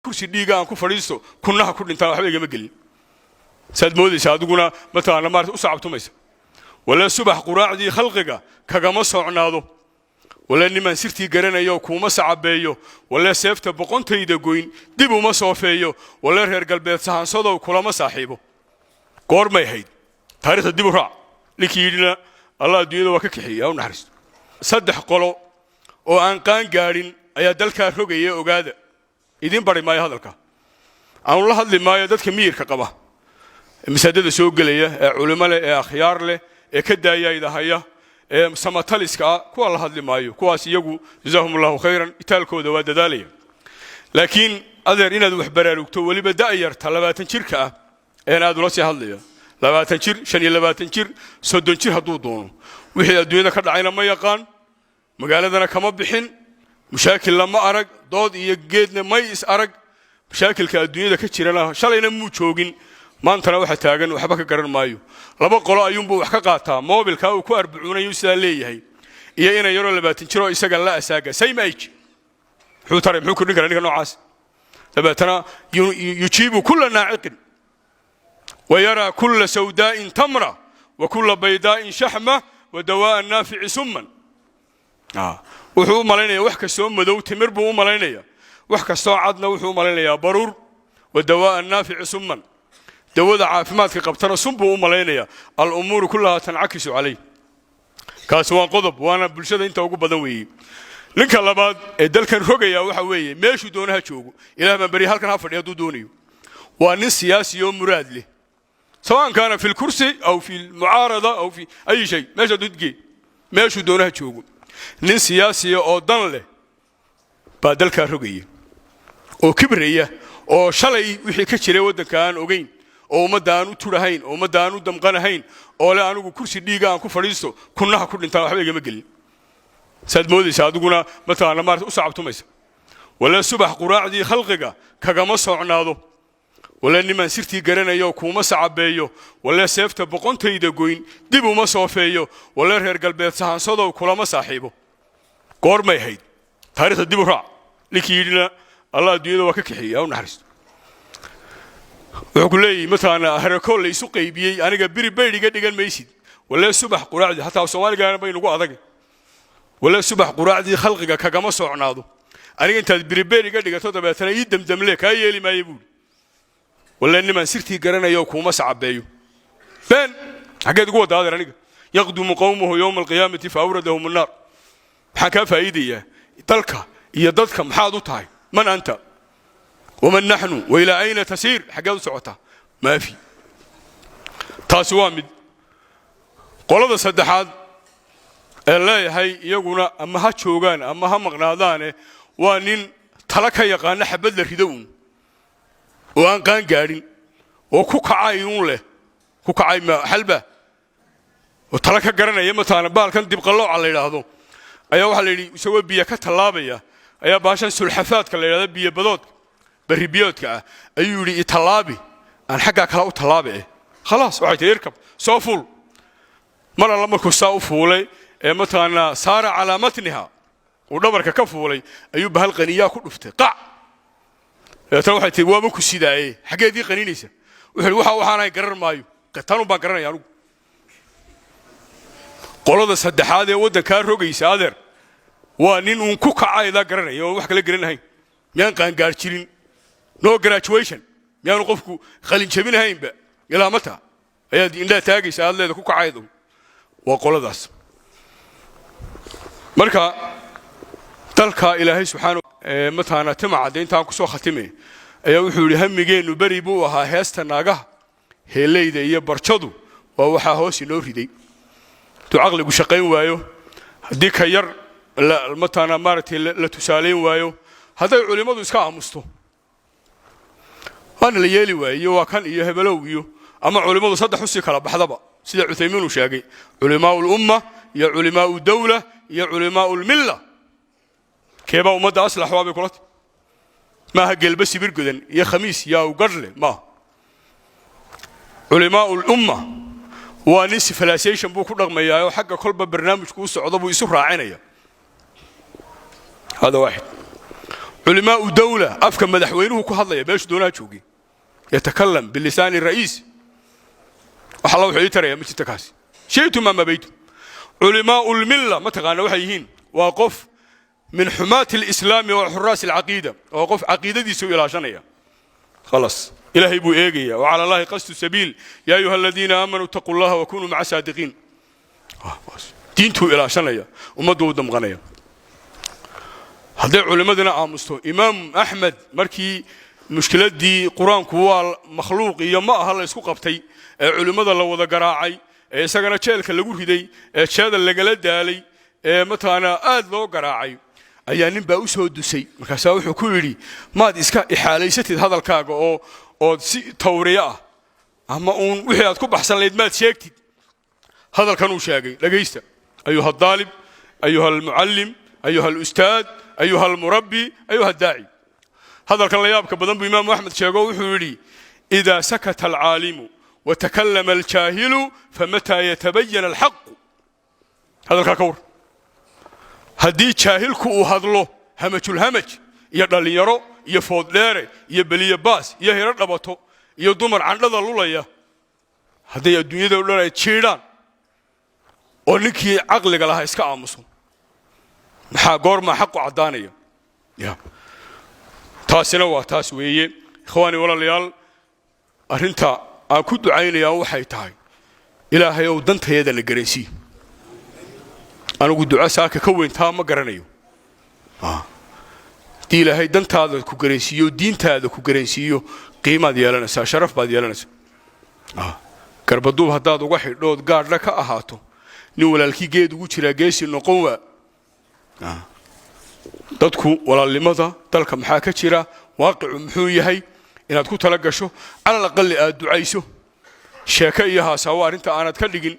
kursi dhiiga aan ku fadhiisto kunnaha ku dhintaan waxba igama gelin saad moodaysaa adiguna mataqaana maarta u sacabtumaysa wala subax quraacdii khalqiga kagama socnaado wala niman sirtii garanayo kuma sacabeeyo wala seefta boqontayda goyn dib uma soofeeyo wala reer galbeed sahansado kulama saaxiibo goormay hayd taariikhda dib u raac likiidina allah adduunyada waa ka kaxeeyay u naxariisto saddex qolo oo aan qaan gaarin ayaa dalka rogaya ogaada idin bari maayo hadalka aan la hadli maayo dadka miirka qaba misaadada soo galaya ee culimo leh ee akhyaar leh ee ka daayayda haya ee samataliska kuwa la hadli maayo kuwaas iyagu jazaahumullahu khayran itaalkooda waa dadaalaya laakiin adeer inaad wax baraarugto waliba da'yarta 20 jirka ah ee aad ula sii hadlayo 20 jir 25 jir 30 jir hadduu doono wixii adduunyada ka dhacayna ma yaqaan magaaladana kama bixin mushaakil lama arag dood iyo geedna may is arag mushaakilka adduunyada ka jirana shalayna muu joogin maantana waxa taagan waxba ka garan maayo laba qolo ayuunbuu wax ka qaataa moobilka uu ku arbacuunayo sida leeyahay iyo inay yaro 20 jiro isaga la asaaga same age wuxuu taray muxuu ku dhigan noocaas dabeetana yujibu kull naa'iq ويرى كل سوداء تمرة وكل بيضاء شحمة ودواء نافع سما وحو مالينيا وحكا سو مدو تمر بو مالينيا وحكا سو عدنا وحو مالينيا برور ودواء نافع سما دواء عافمات قبتنا سم بو مالينيا الامور كلها تنعكس عليه كاسوان قضب وانا بلشده انت ugu badan weeyay ninka labaad ee dalkan rogaya waxa weeye meeshu doonaha joogo ilaahay ma bari halkan ha fadhiyo doonayo waa nin siyaasi oo muraad leh سواء كان في الكرسي أو في المعارضة أو في أي شيء ماشي تدقي ماشي دونها تشوفوا نين سياسية أو ضنله بدل كهرجية أو كبرية أو شلي وحي كشري ودن كان أوجين أو مدانو تورهين أو مدانو دمقانهين أو لا أنا كرسي ديجا أنكو فريستو كنا كل إنتان حبيبي مقلي ساد مودي سادقونا مثلا ما أصعب تميس ولا سبح قراعدي خلقك كجمس عناضو ولا niman sirtii garanayo kuma sacabeeyo wala seefta boqontayda goyn dib uma soofeeyo wala reer galbeed sahansado kulama saaxiibo goormay hayd taariikhda dib u raac likiidina allah adduunyada waa ka kaxeeyay u naxariisto wuxuu ku leeyahay matana harakoo la isu qaybiyay aniga biri baydiga dhigan maysid wala subax quraacdi hatta Soomaaliga bay nagu adag wala subax quraacdi khalqiga kagama socnaado aniga intaad biri baydiga dhigato dabeetana ii damdamle ka yeeli maayo ولا إنما سرتي قرنا يوكوما سعبيو فين حكيت قوة هذا رنيق يقدم قومه يوم القيامة فأوردهم النار حكى فايدية تلك يددك محاضو تاي من أنت ومن نحن وإلى أين تسير حكيت سعوتها ما في تاسوامد قولة سدحاد الله هاي يقولنا أما هاتشوغان أما همغنادان وانين تلك يقان حبد الردون وأن كان قارين وكوكعايون له كوكعاي ما حلبة وترك قرنا يمتى بال كان تبقى الله على هذا أيها واحد اللي يسوي بيا كتلابية أيها باشان سلحفات كلا هذا بيا بدوت بريبيوت كا أيها لي تلابي أنا حقك كلا تلابي خلاص واحد يركب سافول مرة لما كسافولي مثلا صار على متنها ودبرك كفولي أيها بهالقنية كل فتقع ترى واحد تبغى بكو سيداء حاجة دي قنينيسة وحنا يقرر مايو قتانو بقرنا يارو قولوا سد هذا وده كان رجع يسادر وانين ونكوك عايدا قرنا يو واحد كله قرنا هاي ميان كان قارشين no graduation ميان قفكو خلين شبين هاي بقى يلا متى هي دي إن لا تاجي سأل له كوك عايدو وقولوا داس مركا تلقى إلهي سبحانه متى أنا تمع دين تاكو سو ختمه أيوه حولي هم جين وبريبوها هست الناقة هي اللي ده يبرشدو وهو حاوسي نوري دي تعقل وشقين وايو ديك ير لا متى أنا مرت لا تسالين وايو هذا علماء إسكاع مستو أنا اللي يلي وايو وكان يهبلويو أما علماء صدق حسي كلا بحذبا سيد عثيمين وشاقي علماء الأمة يا علماء الدولة يا علماء الملة كيف أمد أصلح حوابي كلات ما هجل بس بيرجدن يا خميس يا وقرله ما علماء الأمة ونسي فلاسيشن بو كل رغم يا وحق كل برنامج كوس عضو يسوق راعينيا هذا واحد علماء الدولة أفكا مدحوينه كهضلية باش دونا جوجي يتكلم باللسان الرئيس وحلا وحي ترى يا مش تكاسي شئتم ما بيتم علماء الملة ما تغانا وحيهين وقف من حماة الإسلام وحراس العقيدة وقف عقيدة دي سوء إلى شنية خلاص إلهي بو إيجيا وعلى الله قصد السبيل يا أيها الذين آمنوا اتقوا الله وكونوا مع صادقين دينتو إلى شنية ومدو دم غنية هذا علماءنا آمستو إمام أحمد مركي مشكلة دي قرآن كوال مخلوق يما هلا يسكو قبتي علماء الله وذا قراعي سجنا شالك اللي جوه دي شاد اللي جلد دالي متى أنا أذلو قراعي أيام بأوسه دسي مكساوي حكولي ما ديسك إحالة ستة هذا الكاغو أو تورية أما أون وحيات كوب أحسن ليد ما تشيكتي هذا الكانوا شاقي لقيسته أيها الطالب أيها المعلم أيها الأستاذ أيها المربي أيها الداعي هذا كان يابك بدن بإمام أحمد شاقو وحولي إذا سكت العالم وتكلم الجاهل فمتى يتبين الحق هذا الكاكور هدي جاهلك وهذلو همج الهمج يدل يرو يفوض ليري يبلي باس يهرد لبطو يدمر عن هذا اللولية هدي الدنيا دولة تشيران ونكي عقلك لها إسكا آمسو maxaa goorma xaq u cadaanaya taasina waa taas weeye ikhwaani walaalayaal arinta aan ku ducaynayaa waxay tahay ilaahay oo dantayada la garansiyo anigu duca saaka ka weyntaa ma garanayo ilaahay dantaada ku garansiyo diintaada ku garansiyo qiimaad yeelanaysaa sharaf baad yeelanaysaa garbaduub haddaad uga xidhood gaadhna ka ahaato nin walaalkii geed ugu jira geesi noqon waa dadku walaalnimada dalka maxaa ka jira waaqicu muxuu yahay inaad ku tala gasho ala aqal aad ducayso sheeka iyo haasawa arinta aanad ka dhigin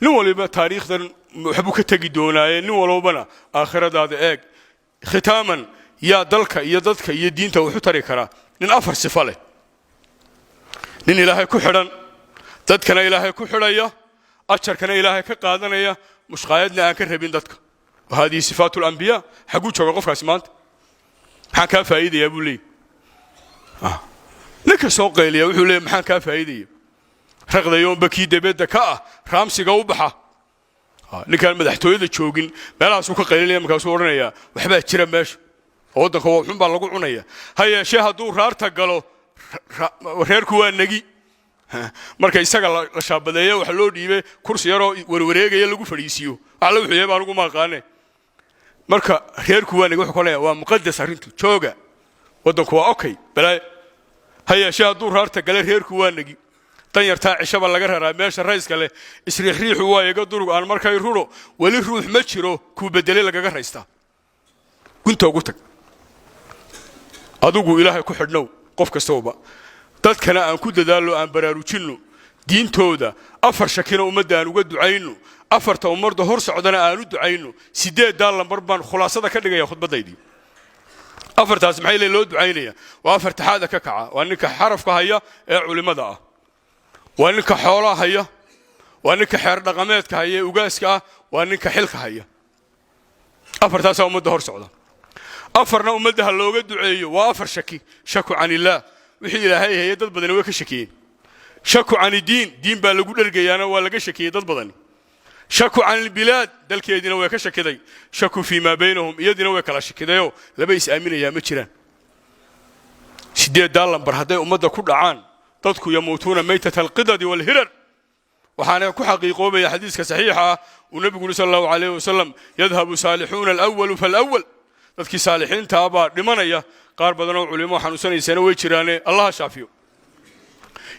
nin waliba taariikhdan wuxuu ka tagi doonaaye nin walbana aakhiradaada eeg khitaaman ya dalka iyo dadka iyo diinta wuxuu tari kara nin afar sifo leh nin ilaahay ku xidhan dadkana ilaahay ku xidhaya ajarkana ilaahay ka qaadanaya mushqaayadna aan ka rabin dadka وهذه صفات الأنبياء حقول شو قف كاسمانت حكى فايدة يا أبو لي لك سوق لي وحول لي محن فايدة رغد يوم بكي دبيت دكاء رامسي قوبحة لكان مدحتوي ذا تشوجين بلا سوق قليل لي مكاسورنا يا وحبة تشرب ماش أودك هو حنبال لقونا يا هيا شيء دور رارتك قالوا وهيركوا النجي markay isaga la shaabadeeyo wax loo dhiibay kursi yaro warwareegaya lagu fadhiisiyo ala wixii baan ugu maqaanay marka reerku waan igu xukunaya waa muqaddas arintu jooga wadanku waa okay balaa haya shaadu raarta galay reerku waan nagi tan yartaa cishaba laga raraa meesha raiiska leh isriixriixu waa iga durug aan markay ruulo wali ruux ma jiro ku bedelay lagaga raystaa gunta ugu tag adugu ilaahay ku xidhnow qof kastooba dadkana aan ku dadaalo aan baraarujino diintooda afar shakina umada aan uga ducayno afarta umarda hor socdana aan u ducayno sideed lambar baan khulaasada ka dhigaya khudbadaydii afartaas maxay loo ducaynaya waa afar taxaada ka kaca waa ninka xarafka haya ee culimada ah waa ninka xoolaha haya waa ninka xeer dhaqameedka haya ugaaska ah waa ninka xilka haya afartaas umada hor socda afarna umada looga duceeyo waa afar shaku canillah wixii ilaahay hay dad badan way ka shakiyeen shaku can diin baa lagu dhargayaana waa laga shakiyay dad badan shaku can bilad dalkeedina way ka shakiday shaku fi ma baynahum iyadina way kala shakidayo laba is aaminaya ma jiraan sideed lambar haday umada ku dhacaan dadku yamuutuna maytatal qidad wal hirar waxaana ku xaqiiqoobay xadiiska saxiixa uu nabigu sallallahu alayhi wasallam yadhabu salihun al-awwal fal-awwal dadkii saalixiinta baa dhimanaya qaar badan oo culimo xanuunsanaysana way jiraane allah shaafiyo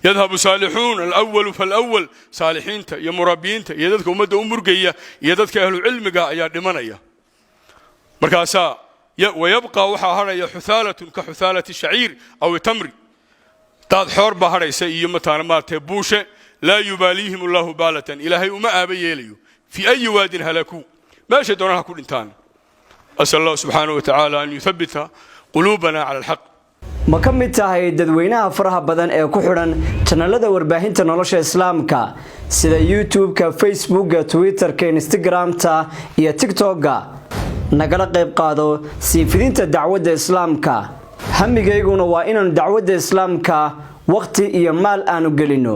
yadhabu salihun al-awwal fal-awwal saalixiinta iyo murabbiinta iyo dadka umada u murgaya iyo dadka ahlu cilmiga ayaa dhimanaya markaasa ويبقى waxa haraya xuthalatun ka xuthalati sha'ir aw tamri dad xoor ba haraysa iyo mataan maartay buushe la yubalihim allah balatan ilahi uma aabayeelayo fi ay wadin halaku meesha doonaha ku dhintaan asal allah subhanahu wa ta'ala an yuthabbita qulubana ala alhaq ma kamid tahay dadweynaha faraha badan ee ku xiran channelada warbaahinta nolosha islaamka sida YouTube-ka, Facebook-ka, Twitter-ka, Instagram-ta iyo TikTok-ka nagala qayb qaado sii fidinta dacwadda islaamka hamigayguna waa inaan dacwadda islaamka waqti iyo maal aanu gelino